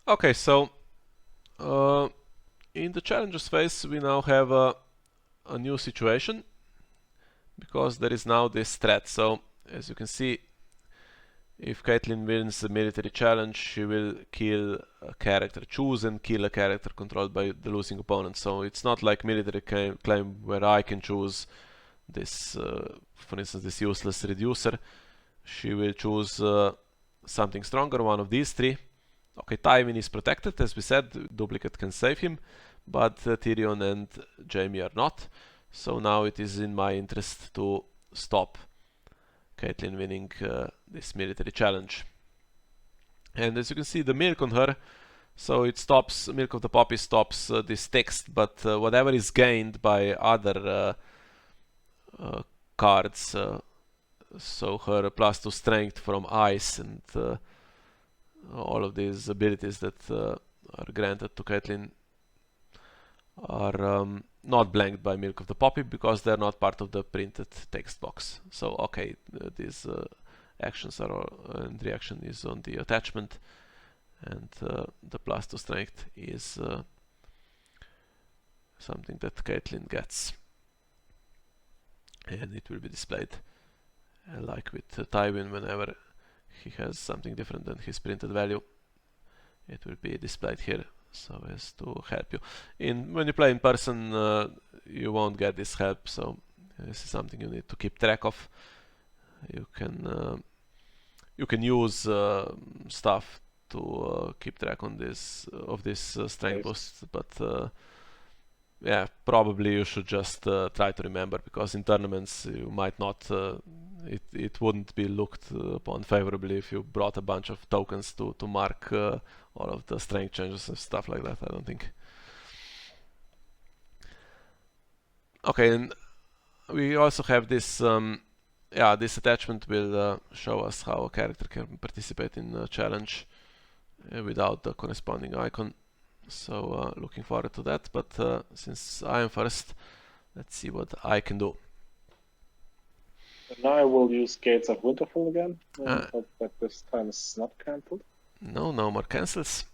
Okay, so in the challenges phase we now have a new situation, because there is now this threat. So as you can see, if Caitlyn wins the military challenge, she will kill a character, choose and kill a character controlled by the losing opponent. So it's not like military claim where I can choose this, for instance, this useless reducer. She will choose something stronger, one of these three. Okay, Tywin is protected, as we said, duplicate can save him, but Tyrion and Jaime are not. So now it is in my interest to stop Caitlyn winning this military challenge. And as you can see, the milk on her, so it stops, Milk of the Poppy stops this text, but whatever is gained by other cards, so her +2 strength from ice and all of these abilities that are granted to Caitlyn are not blanked by Milk of the Poppy because they're not part of the printed text box. So okay, these actions are and reaction is on the attachment, and the +2 strength is something that Caitlyn gets, and it will be displayed like with Tywin. Whenever he has something different than his printed value, it will be displayed here, so as to help you. When you play in person, you won't get this help, so this is something you need to keep track of. You can use stuff to keep track on this strength boost, but yeah, probably you should just try to remember, because in tournaments you might not. It wouldn't be looked upon favorably if you brought a bunch of tokens to mark all of the strength changes and stuff like that, I don't think. Okay, and we also have this, this attachment will show us how a character can participate in a challenge without the corresponding icon. So looking forward to that, but since I am first, let's see what I can do. Now I will use Gates of Winterfell again. Hope that this time is not cancelled. No more cancels.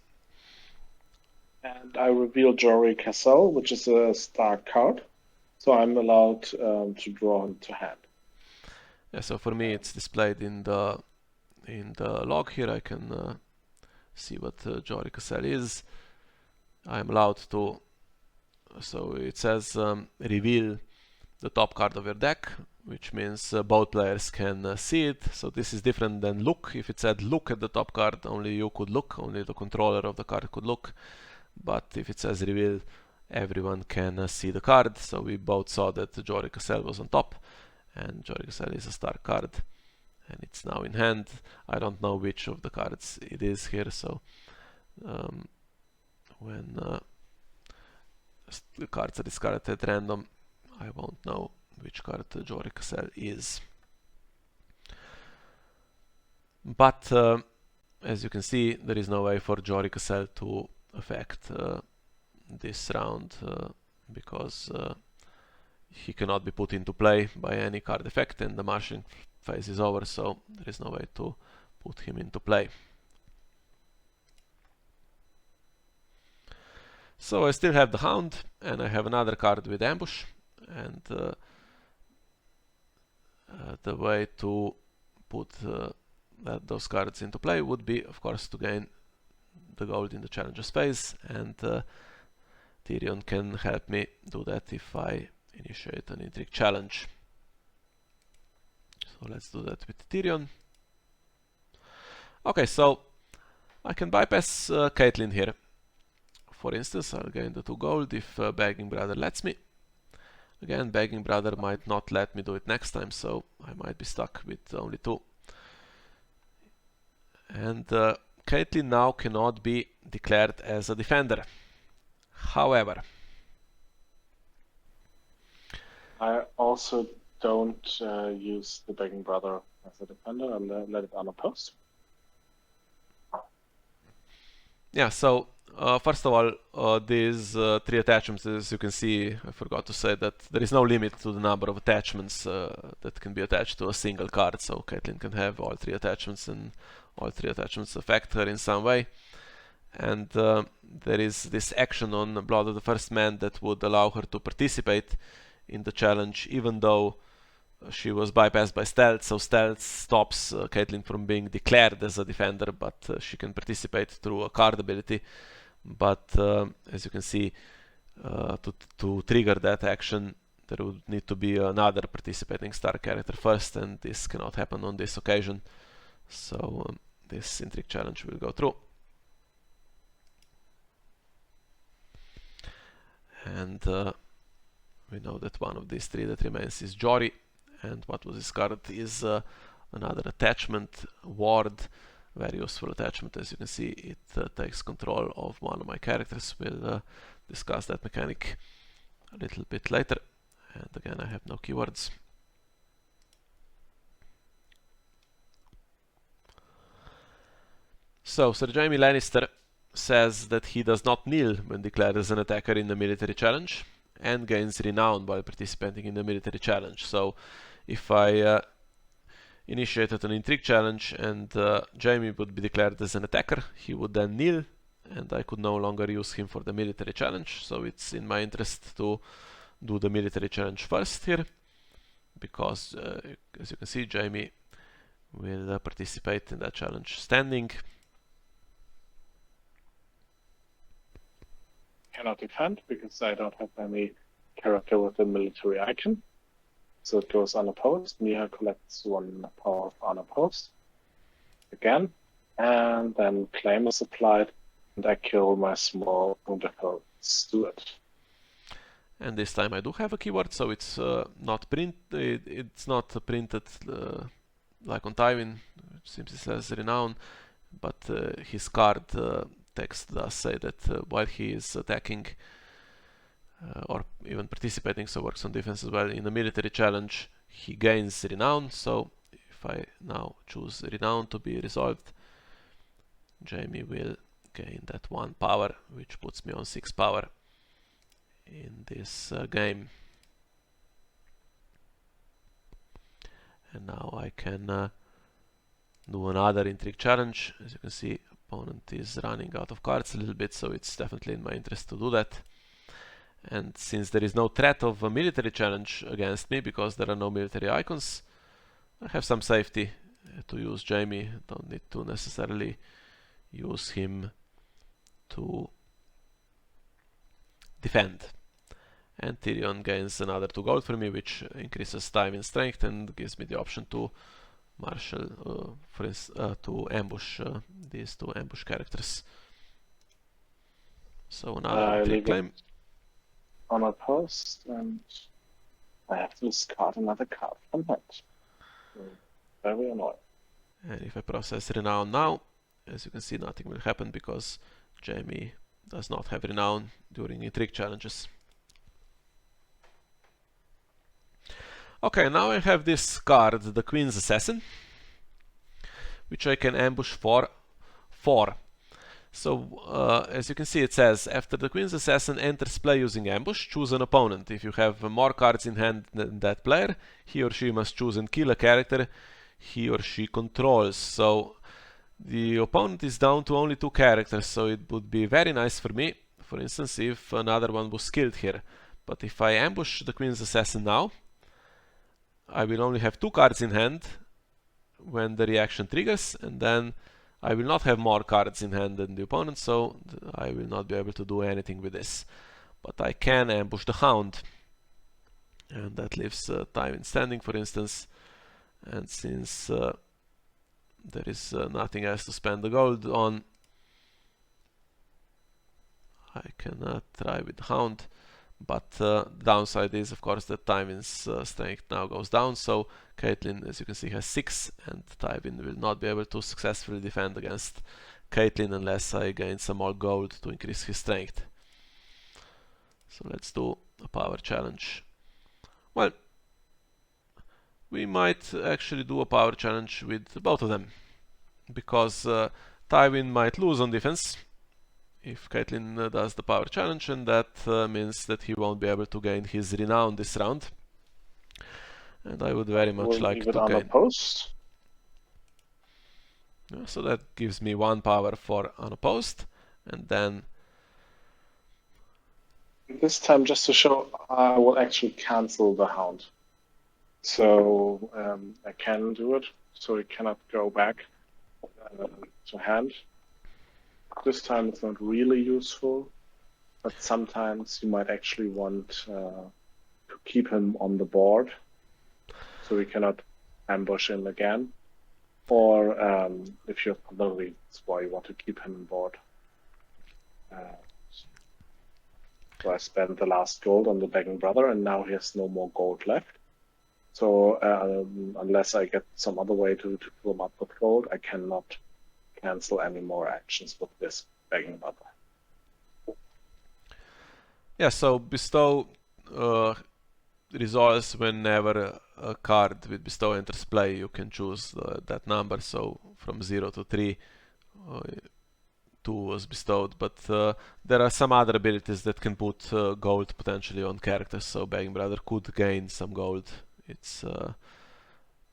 And I reveal Jory Cassell, which is a star card. So I'm allowed to draw him to hand. Yeah, so for me it's displayed in the log here. I can see what Jory Cassell is. I'm allowed to, so it says reveal the top card of your deck, which means both players can see it. So this is different than look. If it said look at the top card, only you could look, only the controller of the card could look. But if it says reveal, everyone can see the card. So we both saw that Jory Cassell was on top, and Jory Cassell is a star card, and it's now in hand. I don't know which of the cards it is here, so when the cards are discarded at random, I won't know which card Jory Cassell is. But as you can see, there is no way for Jory Cassell to affect this round because he cannot be put into play by any card effect, and the marshalling phase is over, so there is no way to put him into play. So I still have the Hound, and I have another card with Ambush, and the way to put those cards into play would be, of course, to gain the gold in the challenges phase, and Tyrion can help me do that if I initiate an intrigue challenge. So let's do that with Tyrion. Okay, so I can bypass Caitlyn here. For instance, I'll gain the 2 gold if Begging Brother lets me. Again, Begging Brother might not let me do it next time, so I might be stuck with only 2. And Caitlyn now cannot be declared as a defender. However, I also don't use the Begging Brother as a defender. I'll let it unopposed. Yeah, so first of all, these 3 attachments, as you can see, I forgot to say that there is no limit to the number of attachments that can be attached to a single card, so Caitlyn can have all 3 attachments, and all 3 attachments affect her in some way. and there is this action on Blood of the First Man that would allow her to participate in the challenge, even though she was bypassed by stealth. So stealth stops Caitlyn from being declared as a defender, but she can participate through a card ability. But as you can see, to trigger that action, there would need to be another participating star character first, and this cannot happen on this occasion. So this intrigue challenge will go through. And we know that one of these three that remains is Jory, and what was discarded is another attachment, Ward, very useful attachment. As you can see, it takes control of one of my characters. We'll discuss that mechanic a little bit later. And again, I have no keywords. So Sir Jaime Lannister says that he does not kneel when declared as an attacker in the military challenge, and gains renown while participating in the military challenge. So if I initiated an intrigue challenge and Jaime would be declared as an attacker, he would then kneel, and I could no longer use him for the military challenge. So it's in my interest to do the military challenge first here, because as you can see, Jaime will participate in that challenge standing. Cannot defend because I don't have any character with a military icon. So it goes unopposed. Mia collects 1 power unopposed again, and then claim is applied, and I kill my small wonderful steward. And this time I do have a keyword, so it's not it's not printed like on Tywin. It simply says renown, but his card text does say that while he is attacking or even participating, so works on defense as well, in the military challenge, he gains renown. So if I now choose renown to be resolved, Jaime will gain that 1 power, which puts me on 6 power in this game. And now I can do another intrigue challenge. As you can see, opponent is running out of cards a little bit, so it's definitely in my interest to do that. And since there is no threat of a military challenge against me, because there are no military icons, I have some safety to use Jaime. Don't need to necessarily use him to defend. And Tyrion gains another 2 gold for me, which increases time in strength and gives me the option to marshal, to ambush these 2 ambush characters. So another intrigue claim. Unopposed, and I have to discard another card from that. Very annoying. And if I process renown now, as you can see, nothing will happen because Jaime does not have renown during intrigue challenges. Okay, now I have this card, the Queen's Assassin, which I can ambush for 4. So, as you can see, it says, after the Queen's Assassin enters play using ambush, choose an opponent. If you have more cards in hand than that player, he or she must choose and kill a character he or she controls. So, the opponent is down to only 2 characters, so it would be very nice for me, for instance, if another one was killed here. But if I ambush the Queen's Assassin now, I will only have 2 cards in hand when the reaction triggers, and then I will not have more cards in hand than the opponent, so I will not be able to do anything with this. But I can ambush the Hound, and that leaves Tywin standing, for instance. And since there is nothing else to spend the gold on, I can try with the Hound. But the downside is, of course, that Tywin's strength now goes down, so Caitlyn, as you can see, has 6, and Tywin will not be able to successfully defend against Caitlyn unless I gain some more gold to increase his strength. So let's do a power challenge. Well, we might actually do a power challenge with both of them, because Tywin might lose on defense if Caitlyn does the power challenge, and that means that he won't be able to gain his renown this round. And I would very much like to gain. Unopposed? So that gives me 1 power for unopposed, and then This time, just to show, I will actually cancel the hound. So I can do it, so it cannot go back to hand. This time it's not really useful, but sometimes you might actually want to keep him on the board, so he cannot ambush him again. Or if you have other reasons why you want to keep him on board. So I spent the last gold on the begging brother, and now he has no more gold left. So unless I get some other way to fill him up with gold, I cannot cancel any more actions with this begging brother. yeah, so bestow resolves whenever a card with bestow enters play. You can choose that number, so from 0 to 3 2 was bestowed, but there are some other abilities that can put gold potentially on characters, so begging brother could gain some gold. It's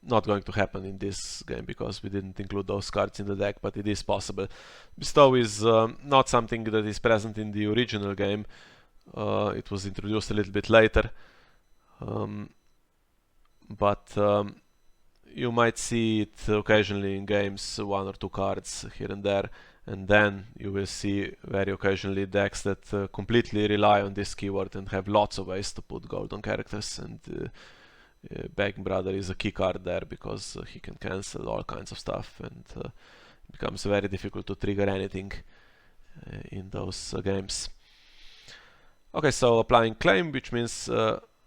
not going to happen in this game because we didn't include those cards in the deck, but it is possible. Bestow is not something that is present in the original game. It was introduced a little bit later, but you might see it occasionally in games, 1 or 2 cards here and there, and then you will see very occasionally decks that completely rely on this keyword and have lots of ways to put gold on characters, and begging brother is a key card there because he can cancel all kinds of stuff, and it becomes very difficult to trigger anything in those games. Okay, so applying claim, which means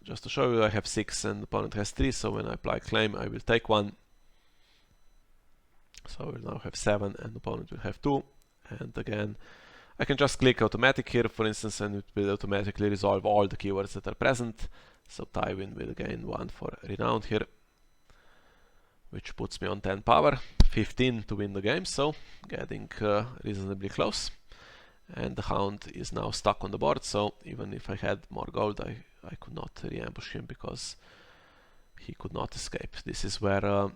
just to show you, I have 6 and the opponent has 3, so when I apply claim I will take 1. So I will now have 7 and the opponent will have 2. And again, I can just click automatic here, for instance, and it will automatically resolve all the keywords that are present. So Tywin will gain 1 for renowned here, which puts me on 10 power, 15 to win the game, so getting reasonably close. And the hound is now stuck on the board, so even if I had more gold, I could not re-ambush him because he could not escape. This is where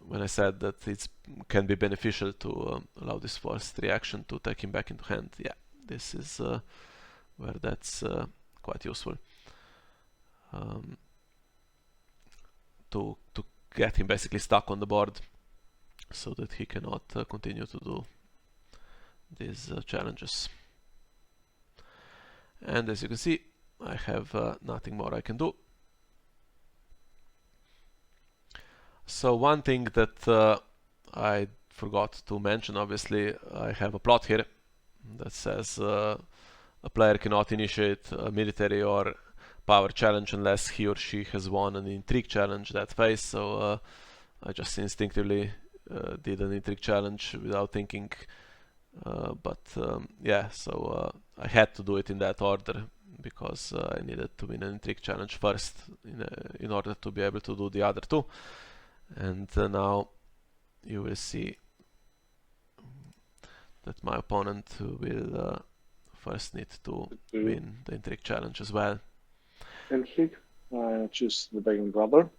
when I said that it can be beneficial to allow this forced reaction to take him back into hand. Yeah, this is where that's quite useful. To get him basically stuck on the board so that he cannot continue to do these challenges. And as you can see, I have nothing more I can do. So one thing that I forgot to mention, obviously, I have a plot here that says a player cannot initiate a military or power challenge unless he or she has won an intrigue challenge that phase. So I just instinctively did an intrigue challenge without thinking. Yeah, so I had to do it in that order because I needed to win an intrigue challenge first in order to be able to do the other two. And now you will see that my opponent will first need to win the intrigue challenge as well. Intrigue, choose the begging brother.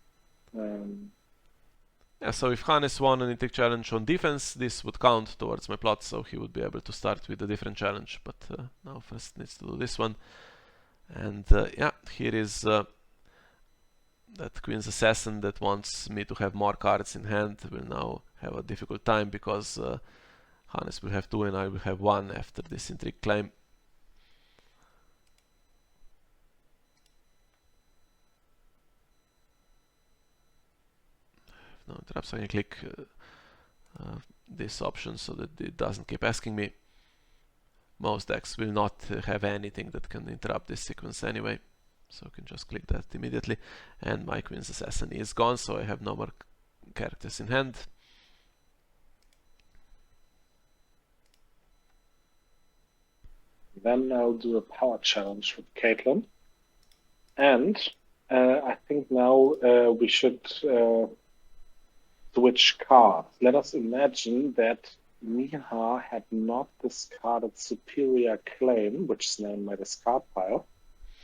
Yeah, so if Hannes won an intrigue challenge on defense, this would count towards my plot, so he would be able to start with a different challenge, but now first needs to do this one. And yeah, here is that Queen's Assassin that wants me to have more cards in hand will now have a difficult time because Hannes will have 2 and I will have 1 after this intrigue claim. No interrupts, I can click this option so that it doesn't keep asking me. Most decks will not have anything that can interrupt this sequence anyway, so I can just click that immediately. And my Queen's Assassin is gone, so I have no more characters in hand. Then I'll do a power challenge with Caitlin. And I think now we should switch cards. Let us imagine that Miha had not discarded Superior Claim, which is now in my discard pile,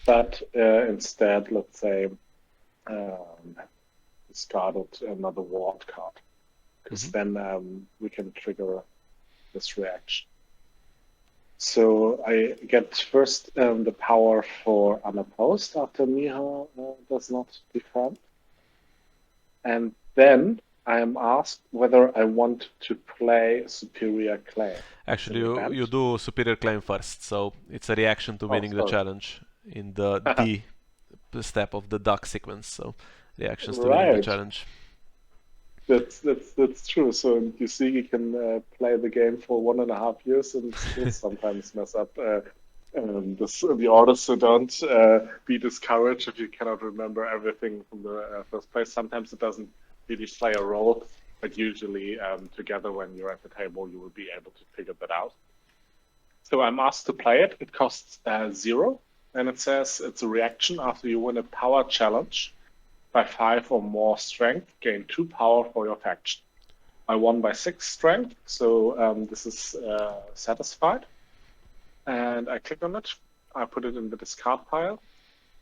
but instead, let's say, discarded another ward card. Because then we can trigger this reaction. So I get first the power for unopposed after Miha does not defend. And then I am asked whether I want to play Superior Claim. Actually, in you event. do Superior Claim first, so it's a reaction to Oh, winning the sorry. challenge in the D step of the duck sequence. So reactions to winning the Right. challenge. That's true. So you see, you can play the game for 1.5 years and still sometimes mess up the orders. So don't be discouraged if you cannot remember everything from the first place. Sometimes it doesn't really play a role, but usually together when you're at the table, you will be able to figure that out. So I'm asked to play it. It costs 0, and it says it's a reaction after you win a power challenge by 5 or more strength, gain 2 power for your faction. I won by 6 strength, so this is satisfied. And I click on it. I put it in the discard pile.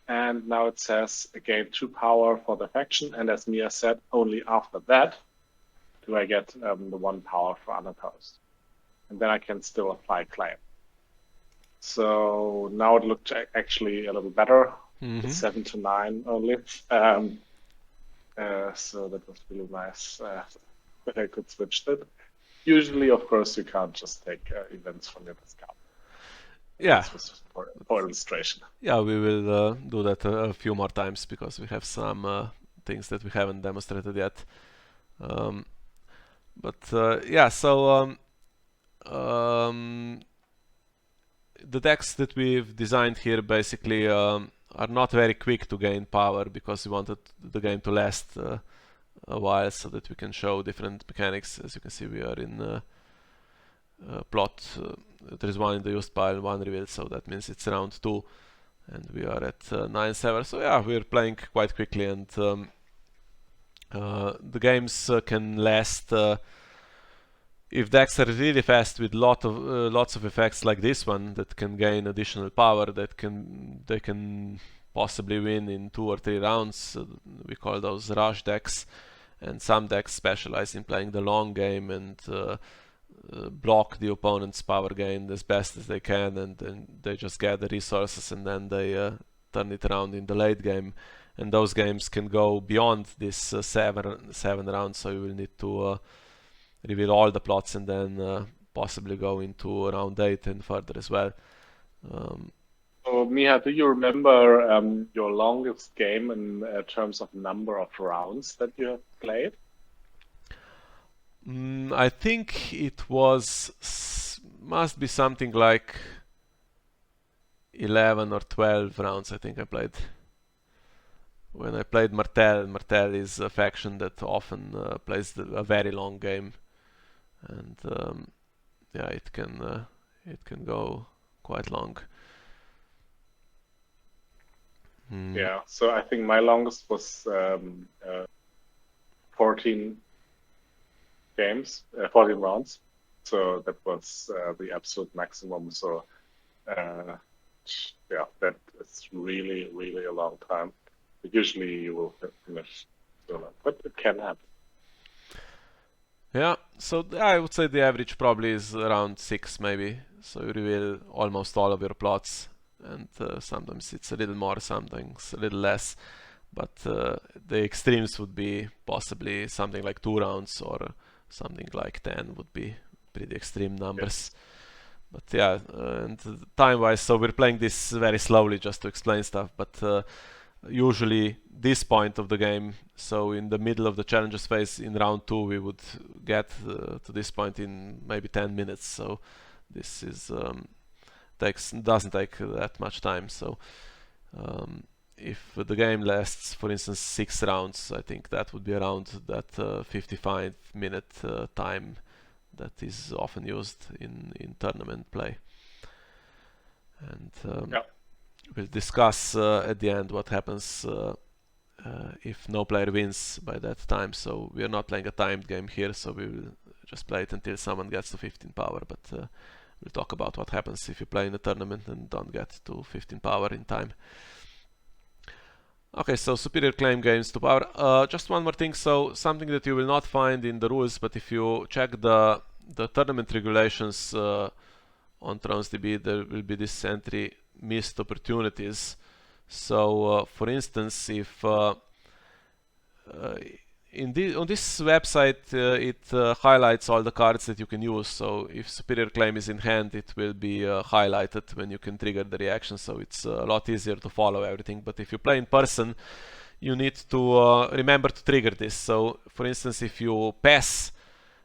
And now it says gain 2 power for the faction. And as Mia said, only after that do I get the 1 power for unopposed. And then I can still apply claim. So now it looked actually a little better. Mm-hmm. 7 to 9 only. So that was really nice that I could switch that. Usually, of course, you can't just take events from your discard. Yeah. This was for illustration. Yeah, we will do that a few more times because we have some things that we haven't demonstrated yet. Yeah, so the decks that we've designed here basically are not very quick to gain power because we wanted the game to last a while so that we can show different mechanics. As you can see, we are in plot. There is one in the used pile, one revealed, so that means it's round 2, and we are at 9-7. So yeah, we're playing quite quickly, and the games can last. If decks are really fast with lots of effects like this one that can gain additional power, they can possibly win in 2 or 3 rounds. We call those rush decks, and some decks specialize in playing the long game and block the opponent's power gain as best as they can, and then they just get the resources and then they turn it around in the late game. And those games can go beyond this 7 rounds, so you will need to reveal all the plots and then possibly go into round 8 and further as well. So, Miha, do you remember your longest game in terms of number of rounds that you have played? I think it must be something like 11 or 12 rounds. I think I played. When I played Martel is a faction that often plays a very long game, and yeah, it can go quite long. Yeah, so I think my longest was 14 games, 14 rounds. So that was the absolute maximum. So yeah, that is really, really a long time. But usually you will finish sooner, but it can happen. Yeah, so I would say the average probably is around 6 maybe. So you reveal almost all of your plots, and sometimes it's a little more, sometimes a little less. But the extremes would be possibly something like 2 rounds, or something like 10 would be pretty extreme numbers. Yes. But yeah, and time-wise, so we're playing this very slowly just to explain stuff, but usually this point of the game, so in the middle of the challenges phase in round 2, we would get to this point in maybe 10 minutes. So this is doesn't take that much time. So if the game lasts, for instance, 6 rounds, I think that would be around that 55-minute time that is often used in tournament play. And Yeah. we'll discuss at the end what happens if no player wins by that time. So we are not playing a timed game here, so we will just play it until someone gets to 15 power. But we'll talk about what happens if you play in a tournament and don't get to 15 power in time. Okay, so superior claim gains to power. Just one more thing, so something that you will not find in the rules, but if you check the tournament regulations on TransDB, there will be this entry missed opportunities. So for instance, if on this website it highlights all the cards that you can use, so if superior claim is in hand, it will be highlighted when you can trigger the reaction, so it's a lot easier to follow everything. But if you play in person, you need to remember to trigger this. So for instance, if you pass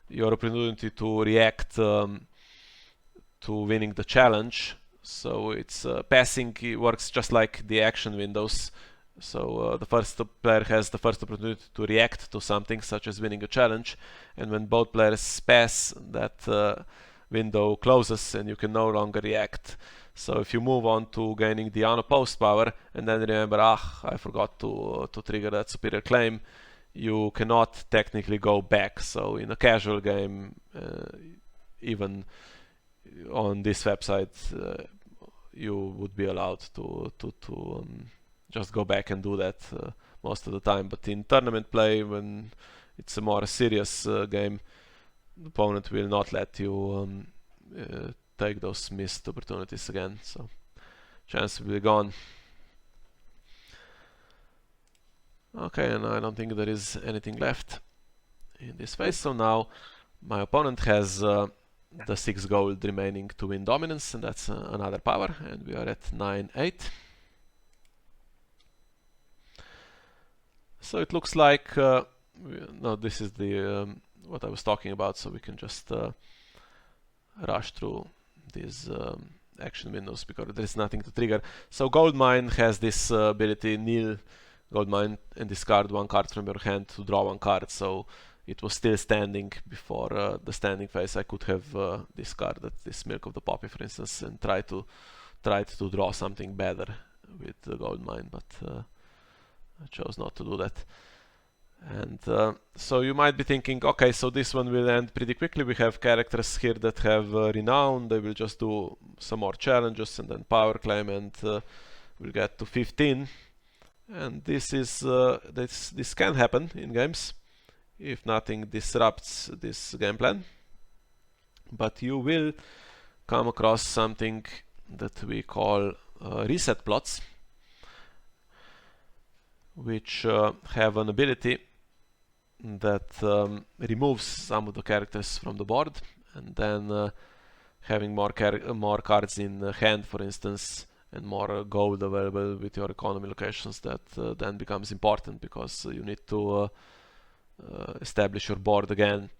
your opportunity to react to winning the challenge, so it's passing works just like the action windows. So the first player has the first opportunity to react to something, such as winning a challenge, and when both players pass, that window closes and you can no longer react. So if you move on to gaining the unopposed power and then remember, I forgot to trigger that superior claim, you cannot technically go back. So in a casual game, even on this website, you would be allowed to just go back and do that most of the time. But in tournament play, when it's a more serious game, the opponent will not let you take those missed opportunities again, so chance will be gone. Okay, and I don't think there is anything left in this phase, so now my opponent has the 6 gold remaining to win dominance, and that's another power, and we are at 9-8. So it looks like, no, this is the what I was talking about, so we can just rush through these action windows because there is nothing to trigger. So gold mine has this ability, kneel gold mine and discard 1 card from your hand to draw 1 card. So it was still standing before the standing phase. I could have discarded this Milk of the Poppy, for instance, and tried to draw something better with the gold mine, but I chose not to do that. And so you might be thinking, okay, so this one will end pretty quickly. We have characters here that have renown. They will just do some more challenges and then power claim, and we'll get to 15. And this is this can happen in games if nothing disrupts this game plan. But you will come across something that we call reset plots, which have an ability that removes some of the characters from the board, and then having more cards in hand, for instance, and more gold available with your economy locations, that then becomes important because you need to establish your board again.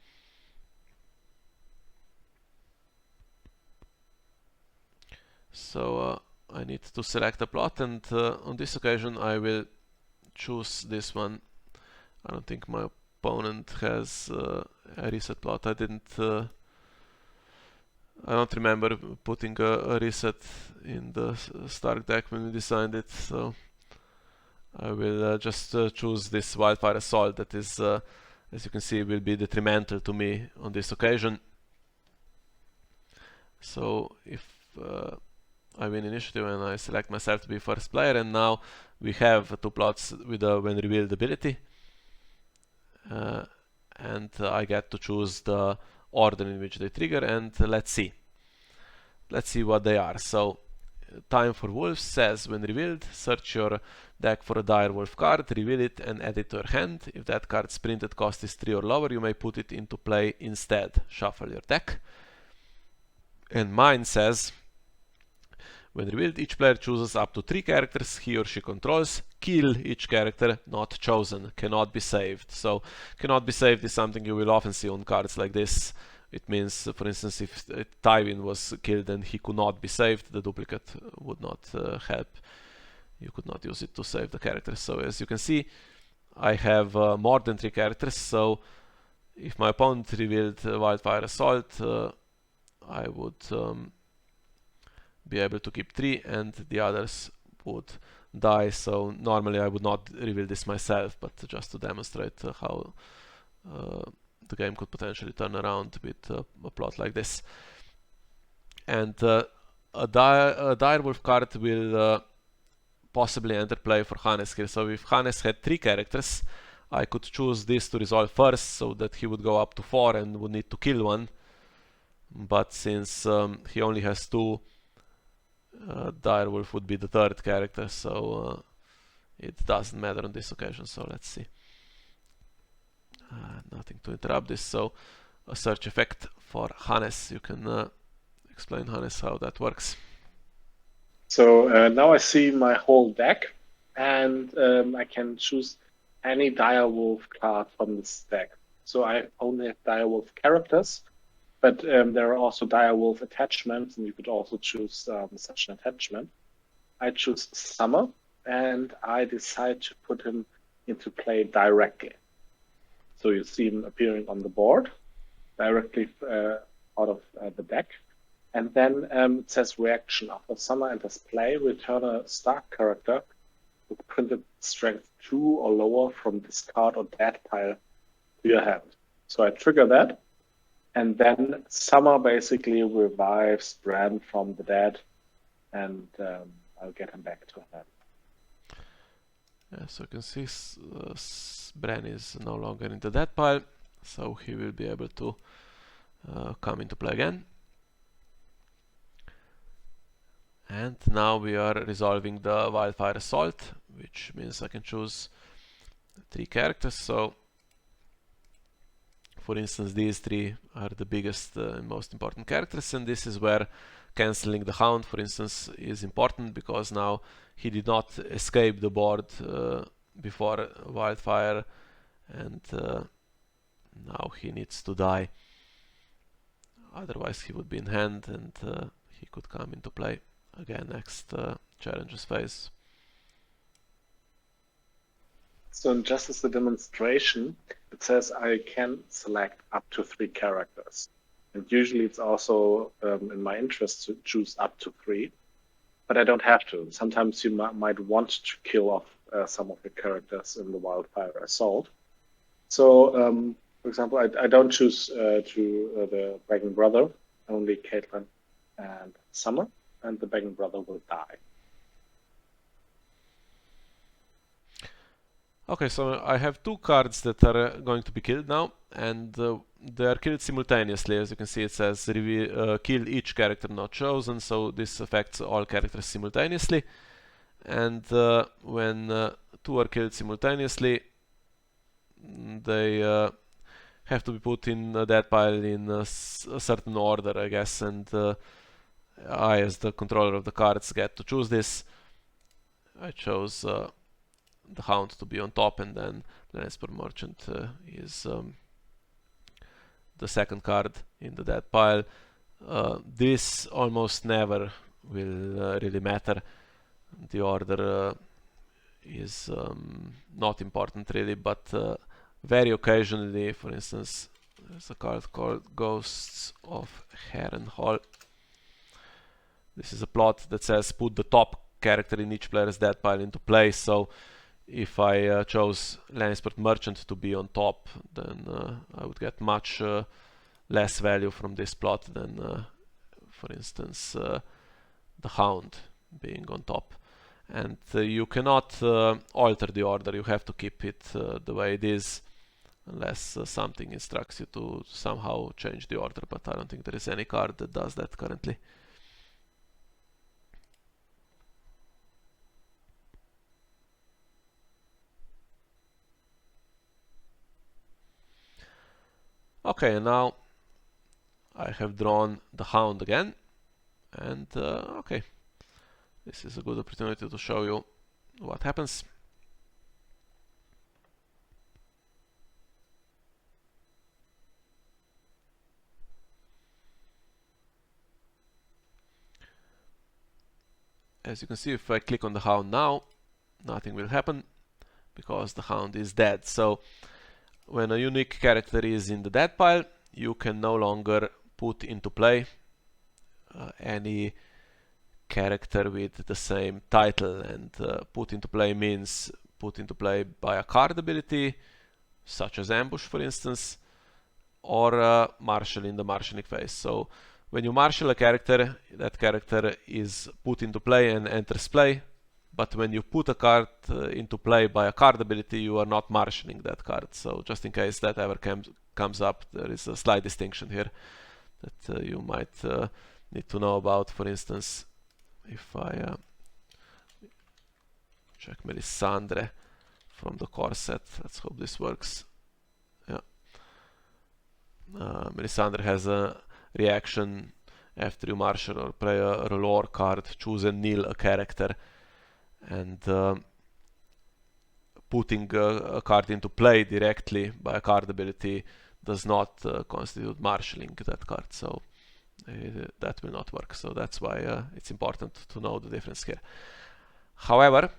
So I need to select a plot, and on this occasion I will choose this one. I don't think my opponent has a reset plot. I don't remember putting a reset in the Stark deck when we designed it, so I will just choose this Wildfire Assault that is, as you can see, will be detrimental to me on this occasion. So if I win initiative and I select myself to be first player, and now we have 2 plots with a when revealed ability, and I get to choose the order in which they trigger, and let's see what they are. So Time for Wolves says, when revealed, search your deck for a Dire Wolf card, reveal it and add it to your hand. If that card's printed cost is 3 or lower, you may put it into play instead. Shuffle your deck. And mine says, when revealed, each player chooses up to 3 characters he or she controls. Kill each character not chosen. Cannot be saved. So cannot be saved is something you will often see on cards like this. It means, for instance, if Tywin was killed and he could not be saved, the duplicate would not help. You could not use it to save the character. So as you can see, I have more than 3 characters. So if my opponent revealed Wildfire Assault, I would be able to keep 3 and the others would die. So normally I would not reveal this myself, but just to demonstrate how the game could potentially turn around with a plot like this. And a Dire Wolf card will possibly enter play for Hannes here. So if Hannes had 3 characters, I could choose this to resolve first, so that he would go up to 4 and would need to kill one. but since he only has 2, Direwolf would be the 3rd character, so it doesn't matter on this occasion. So let's see. Nothing to interrupt this. So a search effect for Hannes. You can explain, Hannes, how that works. So now I see my whole deck, and I can choose any Direwolf card from this deck. So I only have Direwolf characters, but there are also Direwolf attachments, and you could also choose such an attachment. I choose Summer, and I decide to put him into play directly. So you see him appearing on the board directly out of the deck. And then it says reaction. After Summer enters play, return a star character with printed strength 2 or lower from discard or dead pile to your hand. So I trigger that, and then Summer basically revives Bran from the dead, and I'll get him back to hand. Yeah, so you can see Bran is no longer in the dead pile, so he will be able to come into play again. And now we are resolving the Wildfire Assault, which means I can choose 3 characters. So, for instance, these 3 are the biggest and most important characters, and this is where cancelling the Hound, for instance, is important, because now he did not escape the board before Wildfire, and now he needs to die. Otherwise he would be in hand, and he could come into play again next challenges phase. So just as a demonstration, it says I can select up to 3 characters. And usually it's also in my interest to choose up to 3, but I don't have to. Sometimes you might want to kill off some of the characters in the Wildfire Assault. So, for example, I don't choose the Begging Brother, only Caitlyn and Summer, and the Begging Brother will die. Okay, so I have 2 cards that are going to be killed now, and they are killed simultaneously. As you can see, it says kill each character not chosen, so this affects all characters simultaneously. And when 2 are killed simultaneously, they have to be put in that pile in a certain order, I guess, and I, as the controller of the cards, get to choose this. I chose the Hound to be on top, and then Lannister Merchant is the second card in the dead pile. This almost never will really matter. The order is not important really, but very occasionally, for instance, there's a card called Ghosts of Harrenhal. This is a plot that says put the top character in each player's dead pile into play, so if I chose Lannister Merchant to be on top, then I would get much less value from this plot than, for instance, the Hound being on top. And you cannot alter the order, you have to keep it the way it is, unless something instructs you to somehow change the order, but I don't think there is any card that does that currently. Okay, and now I have drawn the Hound again, and okay, this is a good opportunity to show you what happens. As you can see, if I click on the Hound now, nothing will happen because the Hound is dead. So when a unique character is in the dead pile, you can no longer put into play any character with the same title, and put into play means put into play by a card ability, such as Ambush for instance, or Marshal in the marshalling phase. So when you marshal a character, that character is put into play and enters play, but when you put a card into play by a card ability, you are not marshalling that card. So just in case that ever comes up, there is a slight distinction here. that you might need to know about. For instance, if I check Melisandre from the core set, let's hope this works. Yeah, Melisandre has a reaction after you marshal or play a lore card, choose and kneel a character, and putting a card into play directly by a card ability does not constitute marshalling that card, so that will not work. So that's why it's important to know the difference here. However,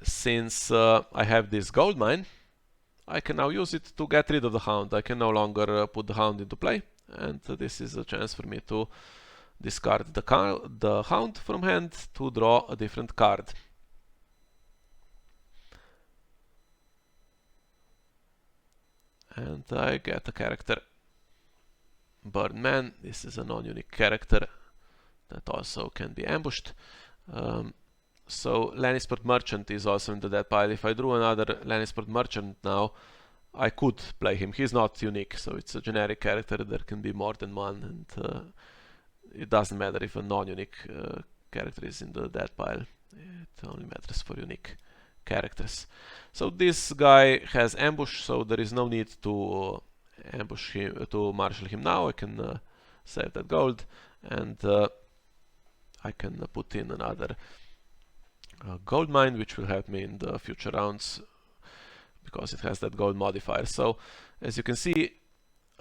since I have this gold mine, I can now use it to get rid of the hound. I can no longer put the hound into play, and this is a chance for me to discard the hound from hand to draw a different card. And I get a character, Birdman. This is a non-unique character that also can be ambushed. So Lannisport Merchant is also in the dead pile. If I drew another Lannisport Merchant now, I could play him. He's not unique, so it's a generic character. There can be more than one, and it doesn't matter if a non-unique character is in the dead pile. It only matters for unique characters. So this guy has ambush, so there is no need to ambush him, to marshal him now. I can save that gold, and I can put in another gold mine, which will help me in the future rounds because it has that gold modifier. So as you can see,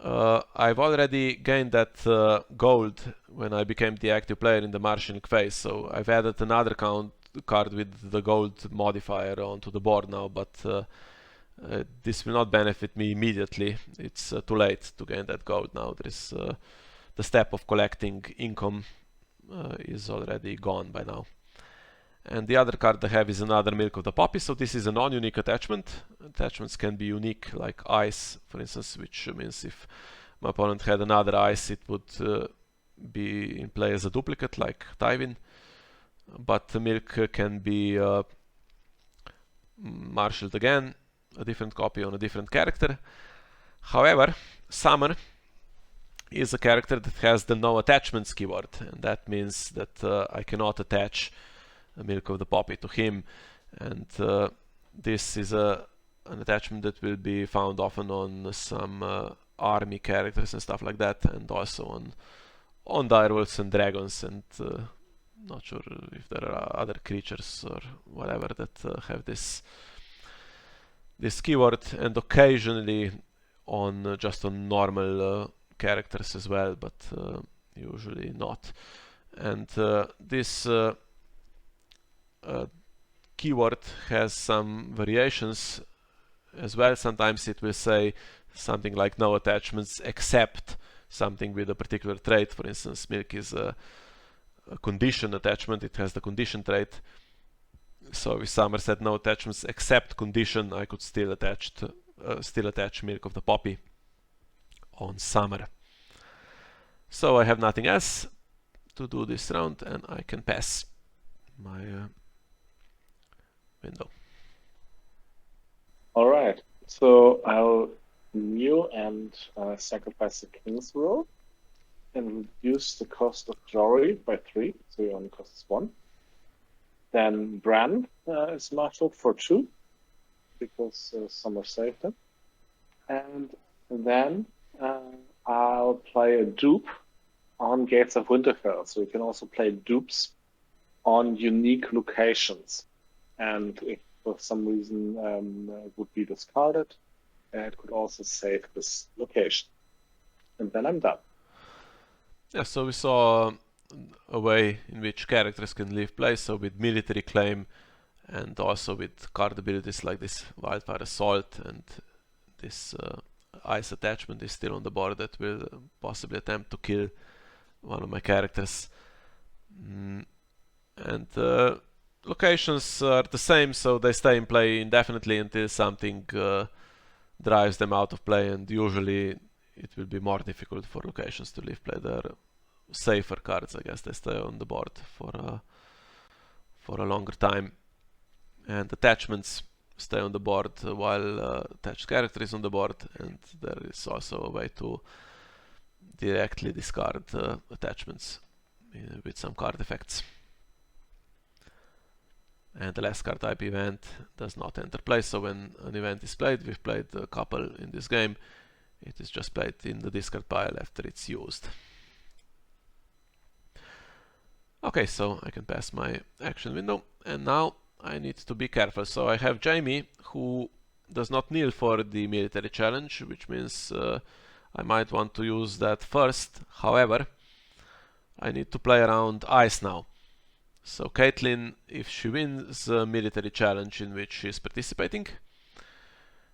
I've already gained that gold when I became the active player in the marshalling phase. So I've added another card with the gold modifier onto the board now, but this will not benefit me immediately. It's too late to gain that gold now. There is the step of collecting income is already gone by now. And the other card I have is another Milk of the Poppy. So this is a non-unique attachment. Attachments can be unique, like ice, for instance, which means if my opponent had another ice, it would be in play as a duplicate, like Tywin. But the Milk can be marshaled again, a different copy on a different character. However, Summer is a character that has the no attachments keyword, and that means that I cannot attach the Milk of the Poppy to him, and this is an attachment that will be found often on some army characters and stuff like that, and also on direwolves and dragons, and not sure if there are other creatures or whatever that have this keyword, and occasionally on just on normal characters as well, but usually not. And this keyword has some variations as well. Sometimes it will say something like no attachments except something with a particular trait. For instance, Milk is a condition attachment. It has the condition trait. So if Summer said no attachments except condition, I could still attach Milk of the Poppy on Summer. So I have nothing else to do this round, and I can pass my window. All right, so I'll kneel and sacrifice the King's Roll and reduce the cost of Jory by 3, so it only costs 1. Then Bran is marshaled for 2 because Summer saved him. And then I'll play a dupe on Gates of Winterfell, so you can also play dupes on unique locations. And if for some reason it would be discarded, it could also save this location. And then I'm done. Yeah, so we saw a way in which characters can leave play, so with military claim and also with card abilities like this Wildfire Assault, and this ice attachment is still on the board that will possibly attempt to kill one of my characters. And locations are the same, so they stay in play indefinitely until something drives them out of play, and usually it will be more difficult for locations to leave play. They're safer cards, I guess. They stay on the board for a longer time, and attachments stay on the board while attached character is on the board, and there is also a way to directly discard attachments with some card effects. And the last card type event does not enter play, so when an event is played, we've played a couple in this game, it is just played in the discard pile after it's used. Okay, so I can pass my action window, and now I need to be careful. So I have Jamie, who does not kneel for the military challenge, which means I might want to use that first. However, I need to play around ice now. So Caitlin, if she wins a military challenge in which she is participating,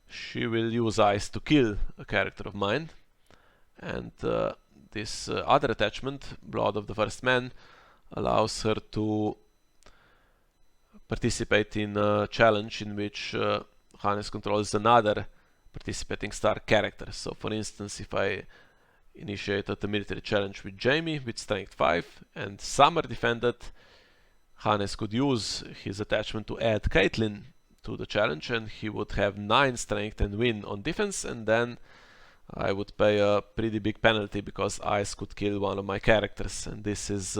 she will use ice to kill a character of mine. And this other attachment, Blood of the First Man, allows her to participate in a challenge in which Hannes controls another participating star character. So for instance, if I initiated a military challenge with Jamie with strength 5 and Summer defended, Hannes could use his attachment to add Caitlin to the challenge, and he would have 9 strength and win on defense, and then I would pay a pretty big penalty because ice could kill one of my characters. And this is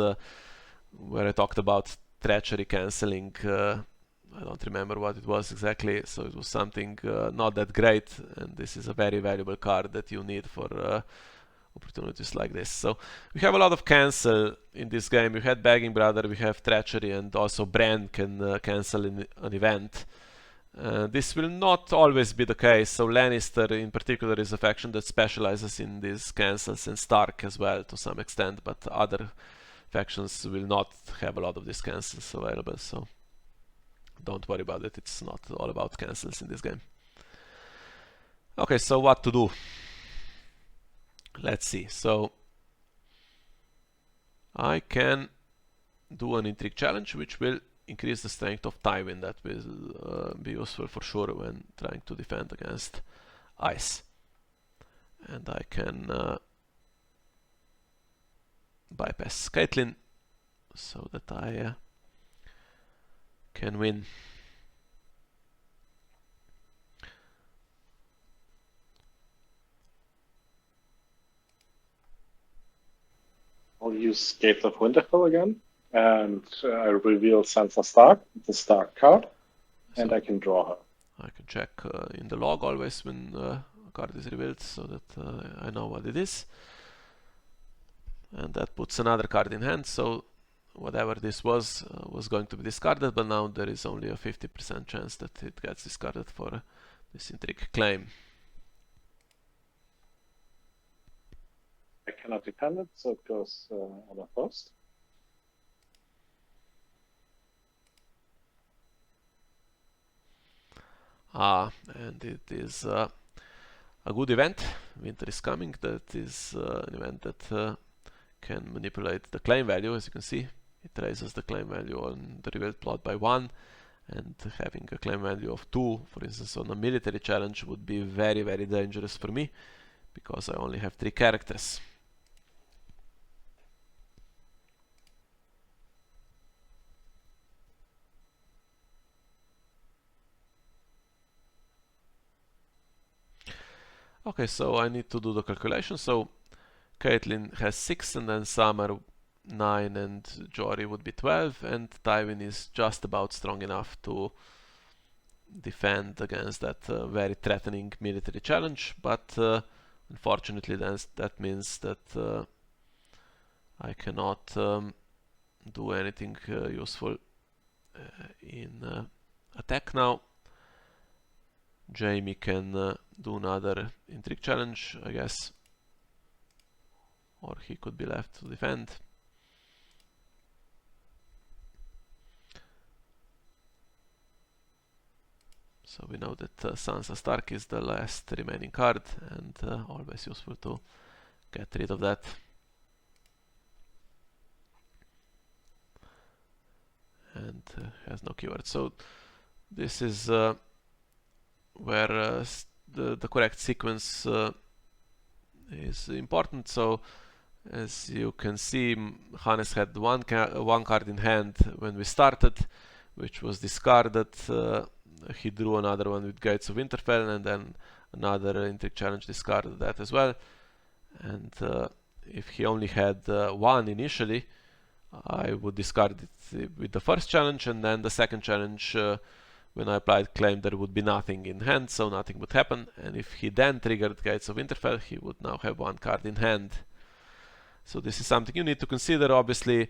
where I talked about treachery cancelling. I don't remember what it was exactly, so it was something not that great, and this is a very valuable card that you need for opportunities like this. So we have a lot of cancel in this game. We had Begging Brother, we have treachery, and also Bran can cancel an event. This will not always be the case, so Lannister in particular is a faction that specializes in these cancels, and Stark as well to some extent, but other factions will not have a lot of these cancels available, so don't worry about it, it's not all about cancels in this game. Okay, so what to do? Let's see. So I can do an intrigue challenge which will increase the strength of Tywin. That will be useful for sure when trying to defend against ice. And I can bypass Caitlin so that I can win. I'll use Gates of Winterfell again, and I reveal Sansa Stark, the Stark card, and I can draw her. I can check in the log always when a card is revealed so that I know what it is. And that puts another card in hand, so whatever this was going to be discarded, but now there is only a 50% chance that it gets discarded for this intrigue claim. I cannot defend it, so it goes on a post. And it is a good event. Winter is coming. That is an event that can manipulate the claim value. As you can see, it raises the claim value on the revealed plot by 1, and having a claim value of 2, for instance, on a military challenge would be very, very dangerous for me because I only have 3 characters. Okay, so I need to do the calculation. So Caitlin has 6, and then Summer 9, and Jory would be 12, and Tywin is just about strong enough to defend against that very threatening military challenge, but unfortunately that means that I cannot do anything useful in attack now. Jamie can do another intrigue challenge, I guess, or he could be left to defend. So we know that Sansa Stark is the last remaining card, and always useful to get rid of that. And has no keyword. So this is where the correct sequence is important. So as you can see, Hannes had one card in hand when we started, which was discarded. He drew another one with Gates of Winterfell, and then another intrigue challenge discarded that as well. And if he only had 1 initially, I would discard it with the first challenge, and then the second challenge, when I applied claim, there would be nothing in hand, so nothing would happen. And if he then triggered Gates of Winterfell, he would now have 1 card in hand. So this is something you need to consider. Obviously,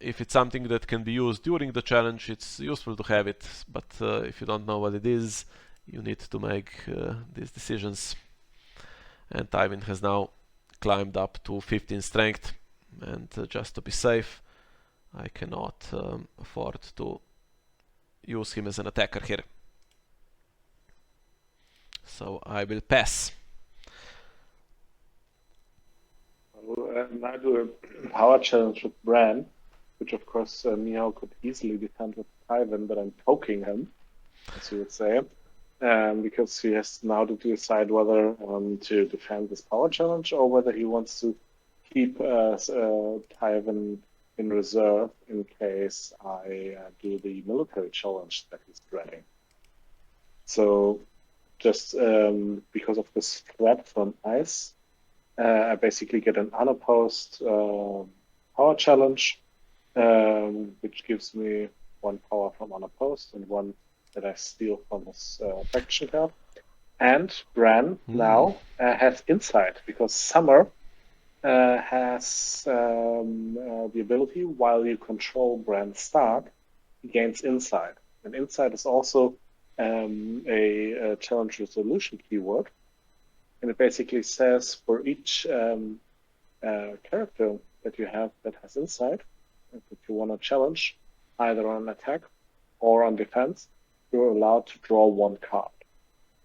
if it's something that can be used during the challenge, it's useful to have it, but if you don't know what it is, you need to make these decisions. And Tywin has now climbed up to 15 strength, and just to be safe, I cannot afford to use him as an attacker here. So I will pass. And I do a power challenge with Bran, which of course Miho could easily defend with Tywin, but I'm poking him, as you would say, because he has now to decide whether to defend this power challenge or whether he wants to keep Tywin in reserve in case I do the military challenge that he's dreading. So just because of this threat from Ice, I basically get an unopposed power challenge, which gives me 1 power from unopposed and 1 that I steal from his faction card. And Bran now has insight, because Summer has the ability, while you control Bran Stark, he gains insight. And insight is also a challenge resolution keyword. And it basically says for each character that you have that has insight, that you want to challenge, either on attack or on defense, you're allowed to draw 1 card.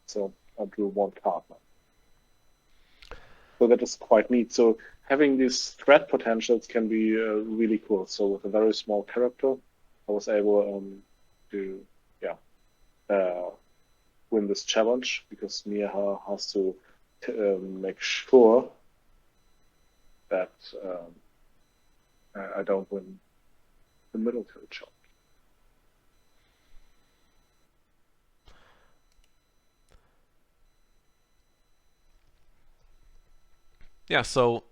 So I drew 1 card now. So that is quite neat. So having these threat potentials can be really cool. So with a very small character, I was able to win this challenge, because Mia has to make sure that I don't win the military challenge. Yeah, so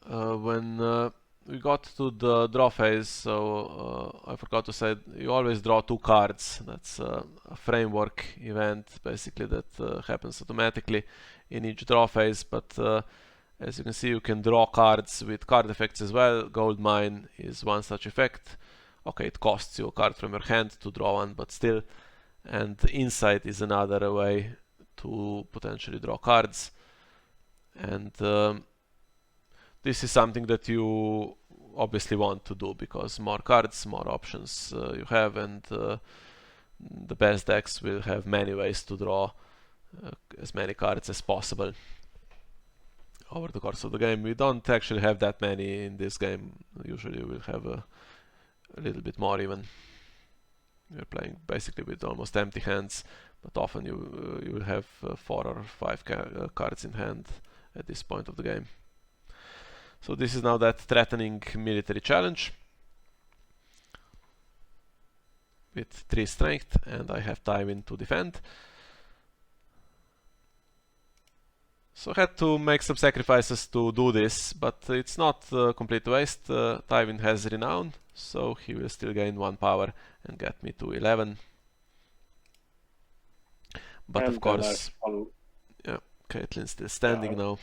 when we got to the draw phase, so I forgot to say, you always draw 2 cards. That's a framework event, basically, that happens automatically in each draw phase. But as you can see, you can draw cards with card effects as well. Gold Mine is 1 such effect. Okay, it costs you a card from your hand to draw 1, but still. And Insight is another way to potentially draw cards. And this is something that you obviously want to do, because more cards, more options you have, and the best decks will have many ways to draw as many cards as possible over the course of the game. We don't actually have that many in this game. Usually we'll have a little bit more even. We're playing basically with almost empty hands, but often you will have 4 or 5 cards in hand at this point of the game. So this is now that threatening military challenge with 3 strength, and I have Tywin to defend. So I had to make some sacrifices to do this, but it's not a complete waste. Tywin has Renown, so he will still gain 1 power and get me to 11. But And of course, yeah, Caitlyn's still standing now.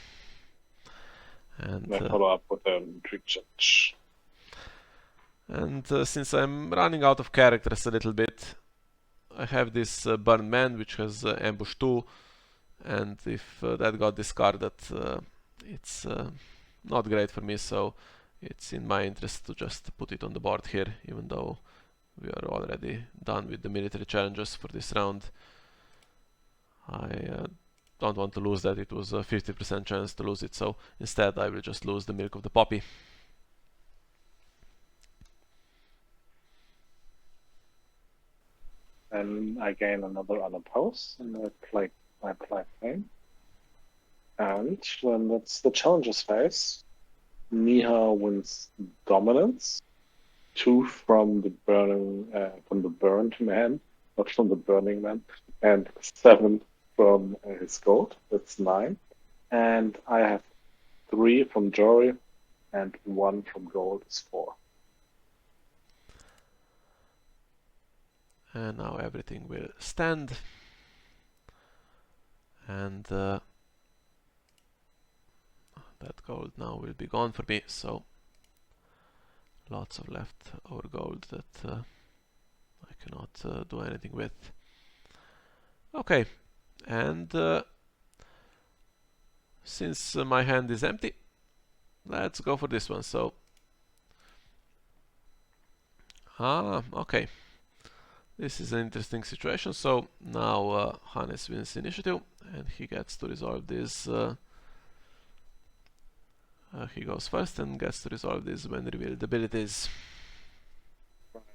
And I follow up with a trick challenge. And since I'm running out of characters a little bit, I have this Burned Man, which has Ambush 2, and if that got discarded, it's not great for me, so it's in my interest to just put it on the board here, even though we are already done with the military challenges for this round. I don't want to lose that. It was a 50% chance to lose it, so instead I will just lose the Milk of the Poppy. And I gain another unopposed, and I play claim. And when that's the challenges phase, Miha wins dominance, 2 from the burned man, not from the burning man, and 7 from his gold. That's 9. And I have 3 from Jory, and 1 from gold is 4. And now everything will stand. And that gold now will be gone for me, so lots of leftover gold that I cannot do anything with. Okay, and since my hand is empty, let's go for this one. So, okay. This is an interesting situation. So now Hannes wins initiative, and he gets to resolve this. He goes first and gets to resolve this when revealed abilities.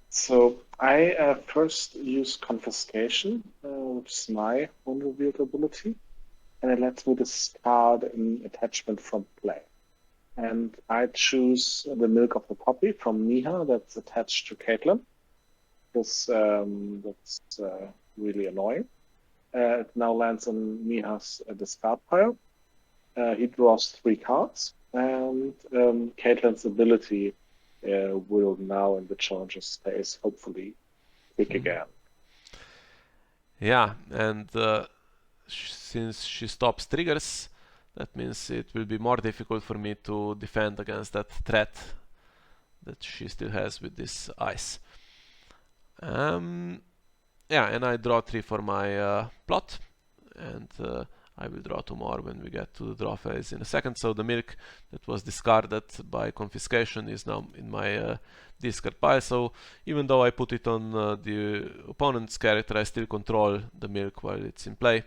So I first use Confiscation, which is my unrevealed ability, and it lets me discard an attachment from play. And I choose the Milk of the Poppy from Miha that's attached to Caitlin, because that's really annoying. It now lands on Miha's discard pile. He draws 3 cards, and Caitlin's ability will now in the challenger's phase hopefully pick again. Yeah, and since she stops triggers, that means it will be more difficult for me to defend against that threat that she still has with this ice. Yeah, and I draw 3 for my plot, and I will draw 2 more when we get to the draw phase in a second. So the milk that was discarded by confiscation is now in my discard pile. So even though I put it on the opponent's character, I still control the milk while it's in play,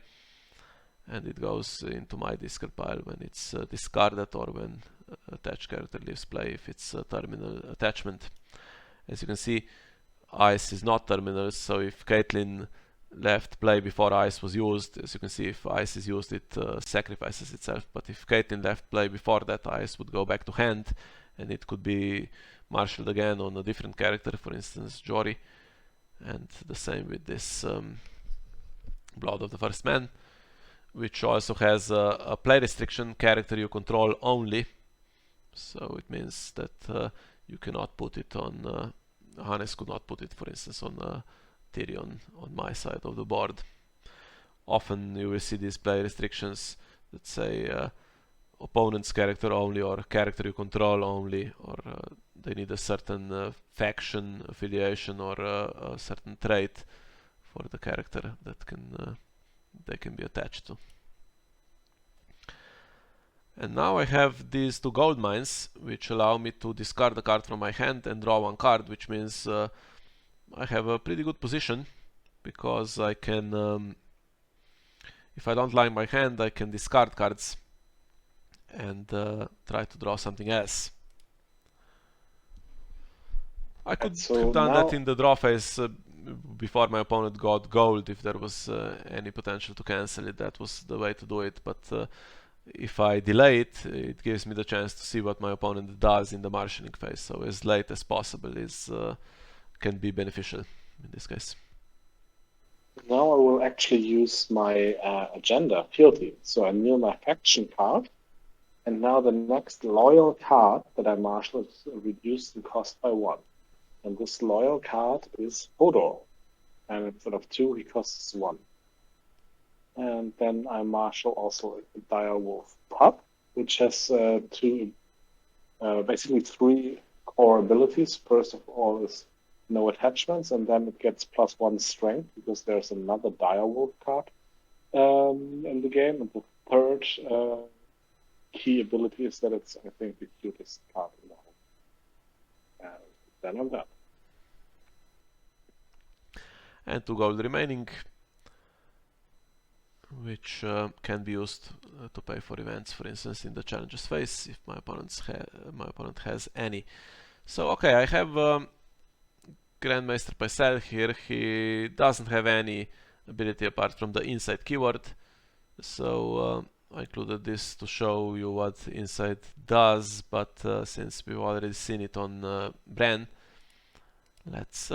and it goes into my discard pile when it's discarded or when attached character leaves play if it's a terminal attachment. As you can see, ice is not terminal, so if Caitlin left play before ice was used, as you can see, if ice is used, it sacrifices itself. But if Caitlin left play before that, ice would go back to hand, and it could be marshaled again on a different character, for instance Jory. And the same with this Blood of the First Man, which also has a play restriction: character you control only. So it means that you cannot put it on Hannes could not put it, for instance, on Tyrion on my side of the board. Often you will see these play restrictions that say opponent's character only, or character you control only, or they need a certain faction affiliation or a certain trait for the character that they can be attached to. And now I have these 2 gold mines, which allow me to discard a card from my hand and draw 1 card, which means I have a pretty good position, because I can, if I don't like my hand, I can discard cards and try to draw something else. I could have done that in the draw phase before my opponent got gold, if there was any potential to cancel it. That was the way to do it, but if I delay it, it gives me the chance to see what my opponent does in the marshalling phase. So as late as possible can be beneficial in this case. Now I will actually use my agenda, fealty. So I kneel my faction card, and now the next loyal card that I marshal is reduced in cost by 1. And this loyal card is Hodor, and instead of 2, he costs 1. And then I marshal also a Direwolf Pup, which has basically 3 core abilities. First of all is no attachments, and then it gets +1 strength because there's another Direwolf card in the game. And the third key ability is that it's, I think, the cutest card in the whole. And then I'm done. And 2 gold remaining, which can be used to pay for events, for instance, in the challenger's phase, if my opponent has any. So okay, I have Grandmaster Pycelle here. He doesn't have any ability apart from the insight keyword, so I included this to show you what insight does, but since we've already seen it on Bran, let's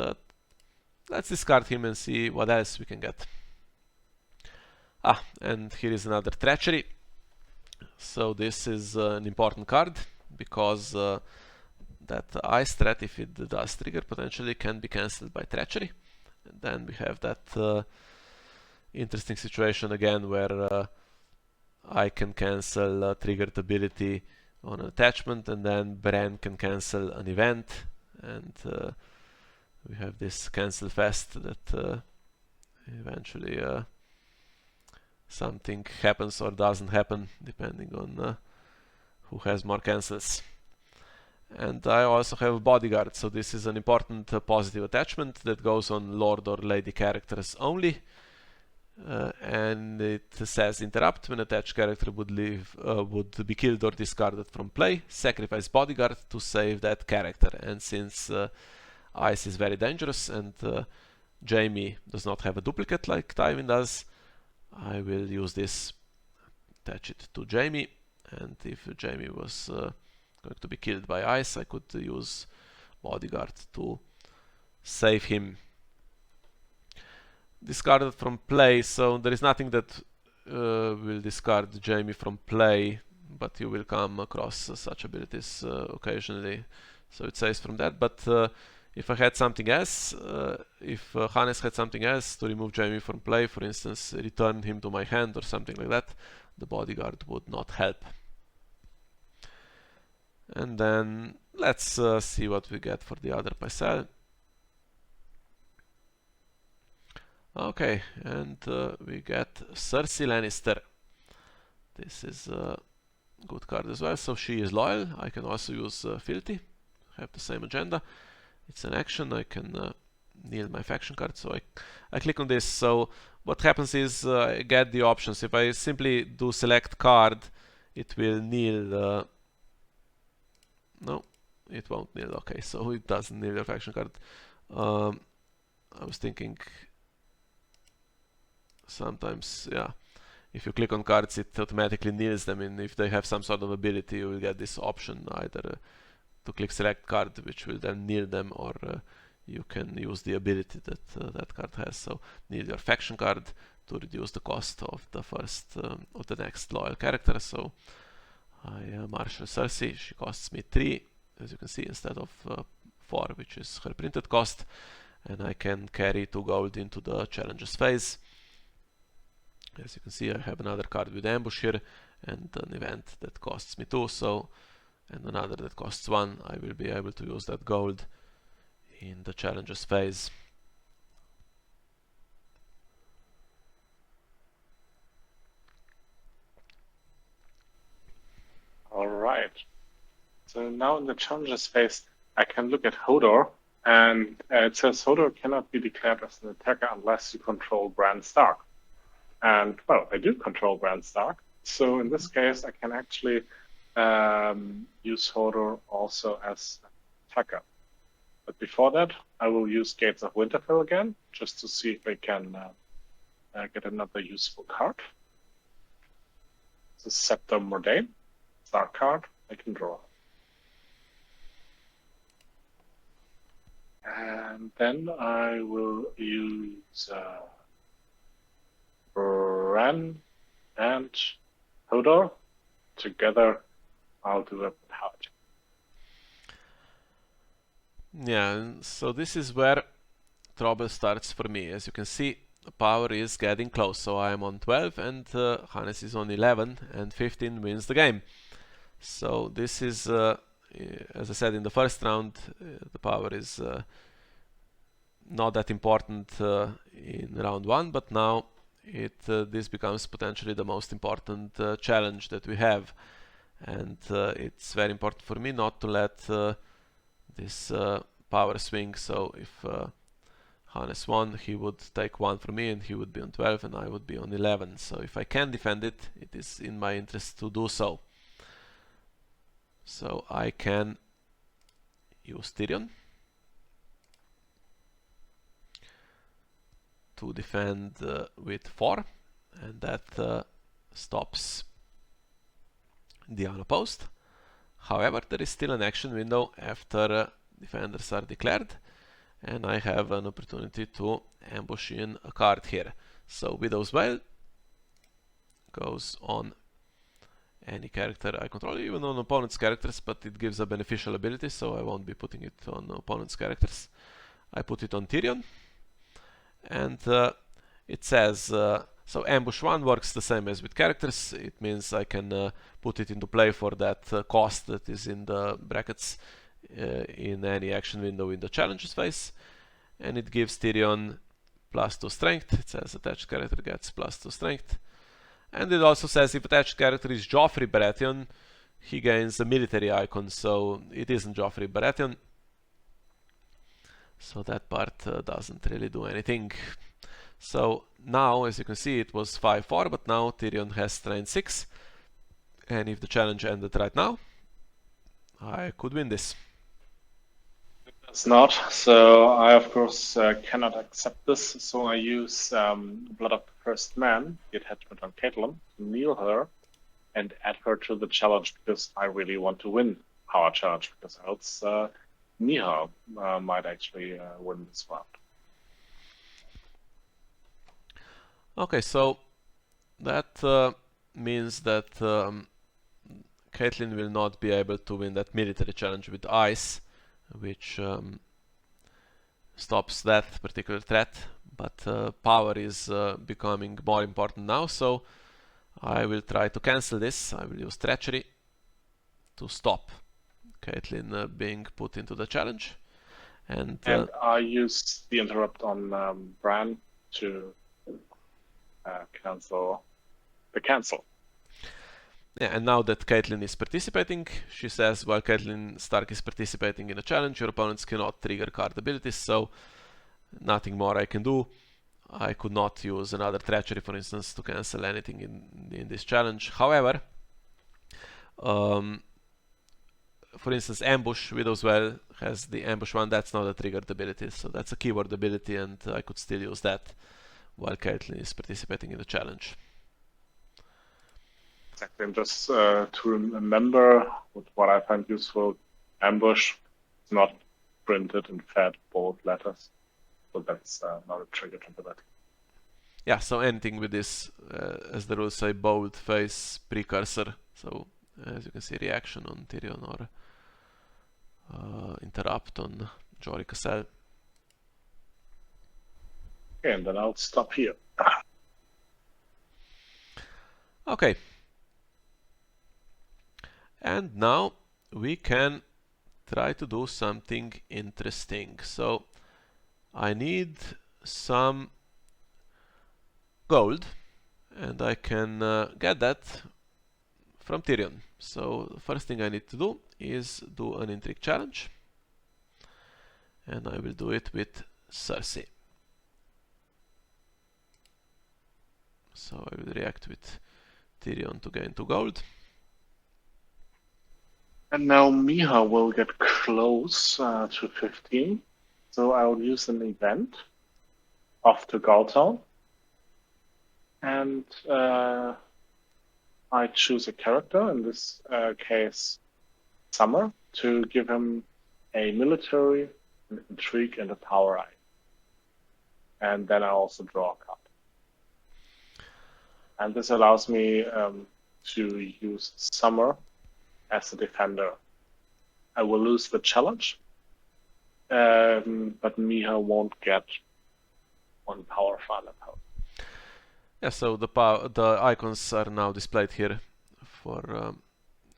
discard him and see what else we can get. And here is another treachery. So this is an important card because that ice threat, if it does trigger, potentially can be cancelled by treachery. And then we have that interesting situation again where I can cancel triggered ability on an attachment, and then Bren can cancel an event, and we have this cancel fest that eventually something happens or doesn't happen depending on who has more cancels. And I also have a bodyguard, so this is an important positive attachment that goes on Lord or Lady characters only. And it says interrupt: when attached character would be killed or discarded from play, sacrifice bodyguard to save that character. And since ice is very dangerous and Jamie does not have a duplicate like Tywin does, I will use this, attach it to Jamie, and if Jamie was going to be killed by ice, I could use bodyguard to save him. Discarded from play, so there is nothing that will discard Jamie from play, but you will come across such abilities occasionally, so it says from that. But if I had something else, if Hannes had something else to remove Jamie from play, for instance return him to my hand or something like that, the bodyguard would not help. And then let's see what we get for the other Pycelle. Okay, and we get Cersei Lannister. This is a good card as well, so she is loyal. I can also use Filthy, have the same agenda. It's an action, I can kneel my faction card, so I click on this. So what happens is I get the options. If I simply do select card, it will kneel. No, it won't kneel. Okay, so it doesn't kneel your faction card. I was thinking sometimes, yeah, if you click on cards it automatically kneels them, and if they have some sort of ability you will get this option either to click select card, which will then kneel them, or you can use the ability that that card has. So kneel your faction card to reduce the cost of the first of the next loyal character. So I marshal Cersei, she costs me 3, as you can see, instead of 4, which is her printed cost, and I can carry 2 gold into the challenges phase. As you can see, I have another card with ambush here, and an event that costs me 2, so, and another that costs 1. I will be able to use that gold in the challenges phase. Alright. So now in the challenges phase, I can look at Hodor, and it says Hodor cannot be declared as an attacker unless you control Bran Stark. And, well, I do control Bran Stark, so in this case I can actually use Hodor also as an attacker. But before that, I will use Gates of Winterfell again, just to see if I can get another useful card. This is Scepter Mordain, Stark card, I can draw. And then I will use Bran and Hodor. Together, I'll do a power check. Yeah, so this is where trouble starts for me. As you can see, the power is getting close. So I am on 12 and Hannes is on 11, and 15 wins the game. So this is, as I said in the first round, the power is not that important in round 1, but now this becomes potentially the most important challenge that we have, and it's very important for me not to let this power swing. So if Hannes won, he would take 1 from me and he would be on 12 and I would be on 11. So if I can defend it, it is in my interest to do so. So I can use Tyrion to defend with 4, and that stops the unopposed. However, there is still an action window after defenders are declared, and I have an opportunity to ambush in a card here. So Widow's Wail, goes on any character I control, even on opponent's characters, but it gives a beneficial ability, so I won't be putting it on opponent's characters. I put it on Tyrion, and it says, so ambush 1 works the same as with characters. It means I can put it into play for that cost that is in the brackets in any action window in the challenges phase, and it gives Tyrion +2 strength. It says attached character gets +2 strength. And it also says if attached character is Joffrey Baratheon, he gains a military icon, so it isn't Joffrey Baratheon. So that part doesn't really do anything. So now, as you can see, it was 5-4, but now Tyrion has strength 6. And if the challenge ended right now, I could win this. It's not, so I of course cannot accept this, so I use Blood of the First Man, the attachment on Caitlyn, to kneel her and add her to the challenge because I really want to win our challenge, because else Miha might actually win this round. Okay, so that means that Caitlyn will not be able to win that military challenge with ice, which stops that particular threat, but power is becoming more important now, so I will try to cancel this. I will use treachery to stop Caitlyn being put into the challenge. And I use the interrupt on Bran to cancel the cancel. Yeah, and now that Caitlyn is participating, she says, while Caitlyn Stark is participating in a challenge, your opponents cannot trigger card abilities, so nothing more I can do. I could not use another treachery, for instance, to cancel anything in this challenge. However, for instance, Ambush, Widow's Well has the Ambush one, that's not a triggered ability, so that's a keyword ability, and I could still use that while Caitlyn is participating in the challenge. Exactly, and just to remember what I find useful, Ambush is not printed in fat bold letters, so that's not a trigger to that. Yeah, so anything with this, as the rules say, bold face precursor, so as you can see, reaction on Tyrion or interrupt on Jory Cassell. Okay, and then I'll stop here. Okay. And now we can try to do something interesting. So I need some gold, and I can get that from Tyrion. So the first thing I need to do is do an intrigue challenge, and I will do it with Cersei. So I will react with Tyrion to gain 2 gold. And now Miha will get close to 15, so I will use an event off to Galtown, and I choose a character, in this case Summer, to give him a military, an intrigue, and a power eye. And then I also draw a card. And this allows me to use Summer as a defender. I will lose the challenge, but Miha won't get 1 power firepower. Yeah, so the icons are now displayed here for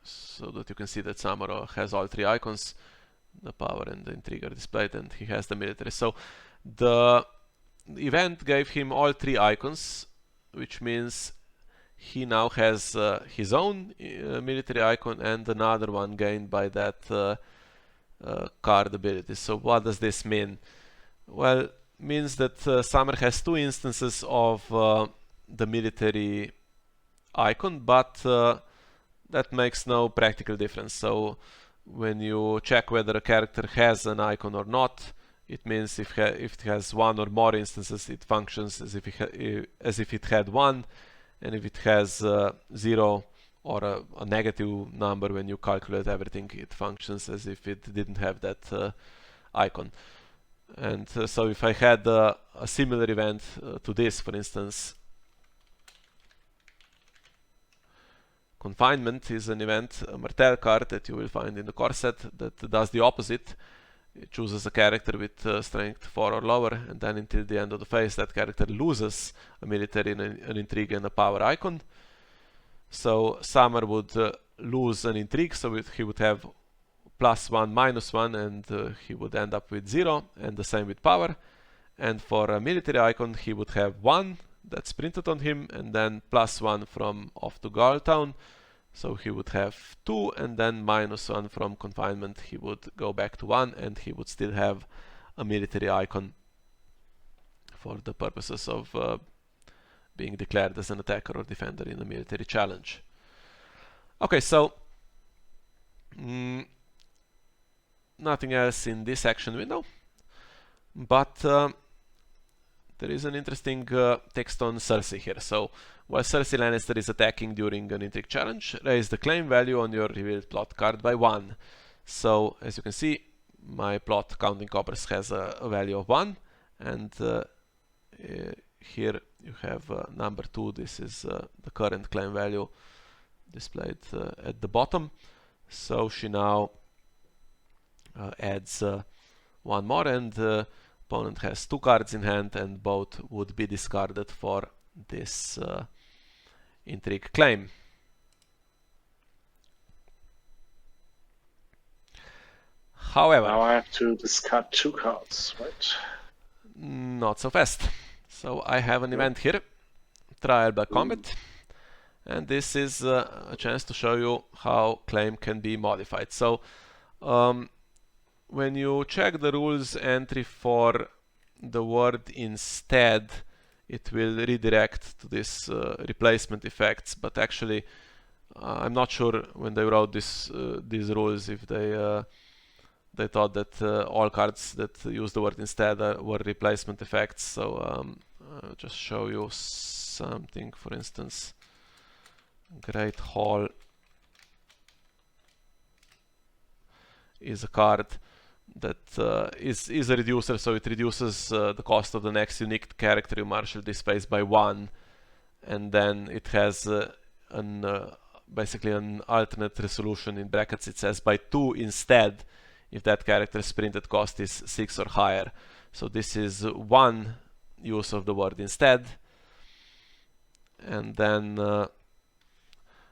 so that you can see that Samuro has all 3 icons. The power and the intrigue are displayed, and he has the military. So the event gave him all 3 icons, which means he now has his own military icon and another one gained by that card ability. So what does this mean? Well, it means that Summer has 2 instances of the military icon, but that makes no practical difference. So when you check whether a character has an icon or not, it means if it has 1 or more instances, it functions as if it had 1, and if it has 0 or a negative number when you calculate everything, it functions as if it didn't have that icon. And so if I had a similar event to this, for instance, Confinement is an event, a Martel card that you will find in the core set that does the opposite. It chooses a character with strength 4 or lower, and then until the end of the phase that character loses a military, an intrigue and a power icon. So Summer would lose an intrigue, so he would have +1, -1, and he would end up with 0, and the same with power. And for a military icon he would have 1 that's printed on him, and then +1 from off to Gaul Town, so he would have 2, and then -1 from confinement. He would go back to 1, and he would still have a military icon for the purposes of being declared as an attacker or defender in a military challenge. Okay, so nothing else in this action window, but there is an interesting text on Cersei here. So while Cersei Lannister is attacking during an intrigue challenge, raise the claim value on your revealed plot card by 1. So as you can see, my plot counting coppers has a value of 1, and here you have number 2. This is the current claim value displayed at the bottom. So she now adds 1 more, and opponent has 2 cards in hand, and both would be discarded for this intrigue claim. However, now I have to discard 2 cards, right? Not so fast. So I have an event here, Trial by Combat, and this is a chance to show you how claim can be modified. So when you check the rules entry for the word instead, it will redirect to this replacement effects, but actually I'm not sure when they wrote these rules if they thought that all cards that use the word instead were replacement effects. So I'll just show you something. For instance, Great Hall is a card that is a reducer, so it reduces the cost of the next unique character you marshal this phase by 1, and then it has basically an alternate resolution. In brackets it says by 2 instead if that character's printed cost is 6 or higher. So this is one use of the word instead. And then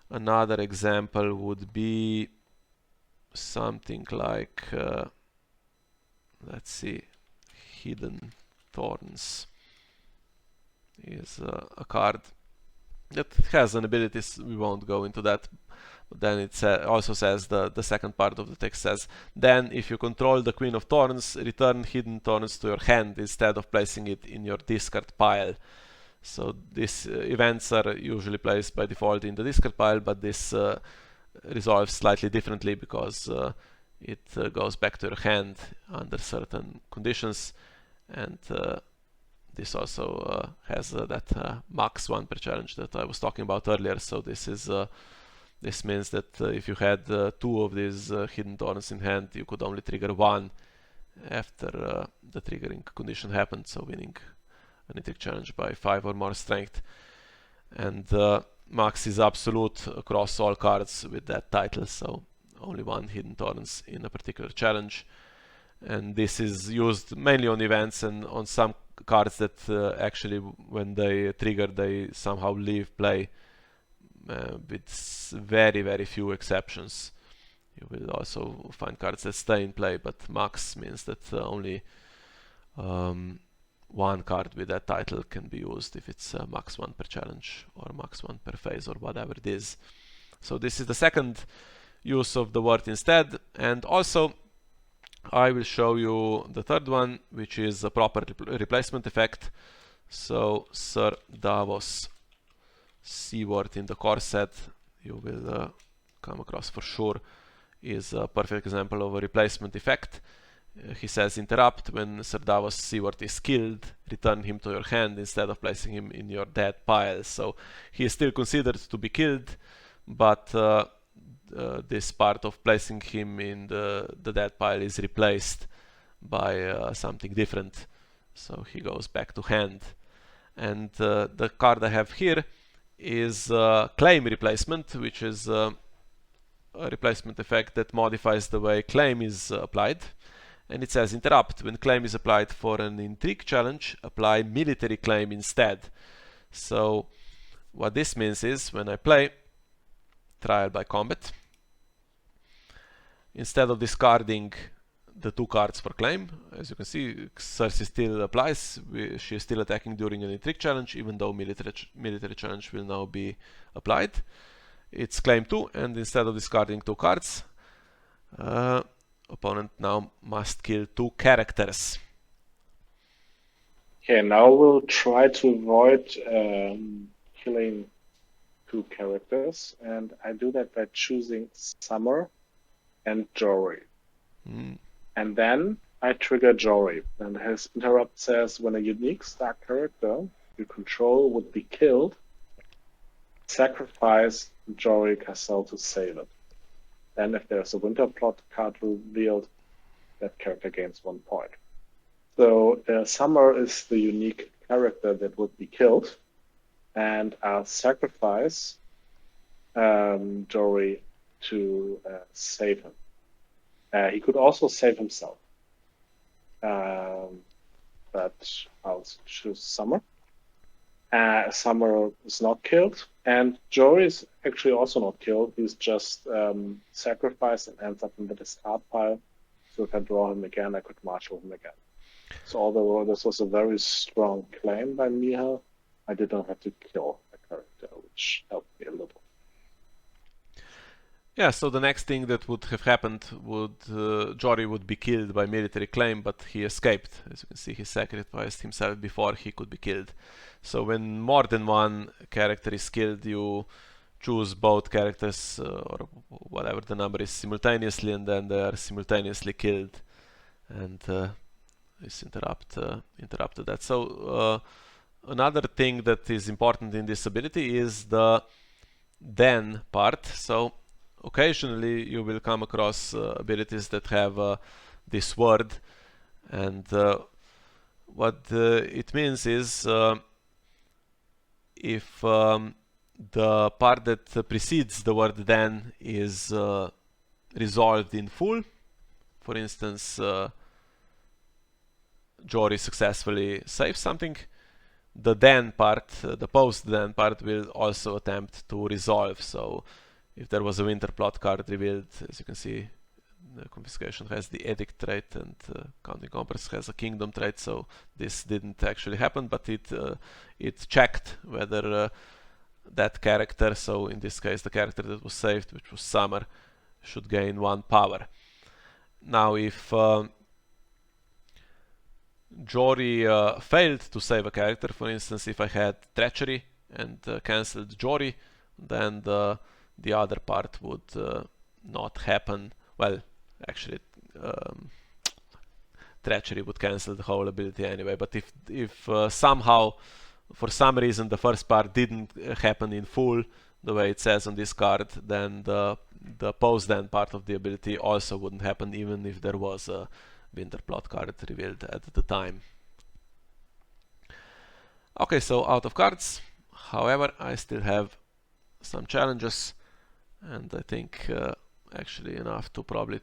another example would be something like let's see, Hidden Thorns is a card that has an ability. We won't go into that, but then it also says, the second part of the text says, then if you control the Queen of Thorns, return Hidden Thorns to your hand instead of placing it in your discard pile. So these events are usually placed by default in the discard pile, but this resolves slightly differently because it goes back to your hand under certain conditions, and this also has that max 1 per challenge that I was talking about earlier. So this means that if you had 2 of these Hidden Thorns in hand, you could only trigger 1 after the triggering condition happened, so winning an intrigue challenge by 5 or more strength. And max is absolute across all cards with that title, so only 1 Hidden Thorns in a particular challenge. And this is used mainly on events and on some cards that actually when they trigger they somehow leave play, with very, very few exceptions. You will also find cards that stay in play, but max means that only 1 card with that title can be used if it's max 1 per challenge or max 1 per phase or whatever it is. So this is the second use of the word instead, and also I will show you the third one, which is a proper replacement effect. So Sir Davos C-word in the core set, you will come across for sure, is a perfect example of a replacement effect. He says interrupt: when Sir Davos C-word is killed, return him to your hand instead of placing him in your dead pile. So he is still considered to be killed, but this part of placing him in the dead pile is replaced by something different, so he goes back to hand. And the card I have here is claim replacement, which is a replacement effect that modifies the way claim is applied. And it says interrupt. When claim is applied for an intrigue challenge, apply military claim instead. So what this means is when I play trial by combat, instead of discarding the 2 cards for claim, as you can see, Cersei still applies. She is still attacking during an intrigue challenge, even though military challenge will now be applied. It's claim 2, and instead of discarding 2 cards, opponent now must kill 2 characters. Okay, now we'll try to avoid killing 2 characters, and I do that by choosing Summer and Jory. And then I trigger Jory, and his interrupt says when a unique star character you control would be killed, sacrifice Jory Castle to save it. Then if there's a winter plot card revealed, that character gains 1 point. So Summer is the unique character that would be killed, and I'll sacrifice Jory to save him. He could also save himself, but I'll choose Summer. Summer is not killed, and Jory is actually also not killed. He's just sacrificed and ends up in the discard pile. So if I draw him again, I could marshal him again. So although this was a very strong claim by Miha, I did not have to kill a character, which helped me a little. Yeah, so the next thing that would have happened would Jory would be killed by military claim, but he escaped. As you can see, he sacrificed himself before he could be killed. So when more than 1 character is killed, you choose both characters or whatever the number is simultaneously, and then they are simultaneously killed, and this interrupted that. So another thing that is important in this ability is the then part. So occasionally you will come across abilities that have this word, and what it means is if the part that precedes the word then is resolved in full, for instance, Jory successfully saves something, the then part, the post then part, will also attempt to resolve. So if there was a winter plot card revealed, as you can see, the confiscation has the edict trait, and counting compass has a kingdom trait. So this didn't actually happen, but it checked whether that character, so in this case the character that was saved, which was Summer, should gain 1 power. Now if Jory failed to save a character, for instance if I had treachery and cancelled Jory, then the other part would not happen. Well, actually treachery would cancel the whole ability anyway, but if somehow, for some reason, the first part didn't happen in full the way it says on this card, then the post then part of the ability also wouldn't happen, even if there was a winter plot card revealed at the time. Okay, so out of cards. However, I still have some challenges, and I think actually enough to probably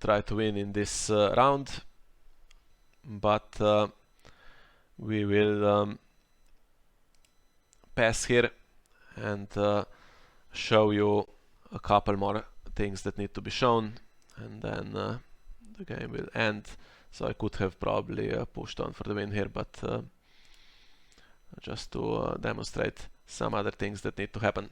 try to win in this round, but we will pass here and show you a couple more things that need to be shown, and then the game will end. So I could have probably pushed on for the win here, but just to demonstrate some other things that need to happen.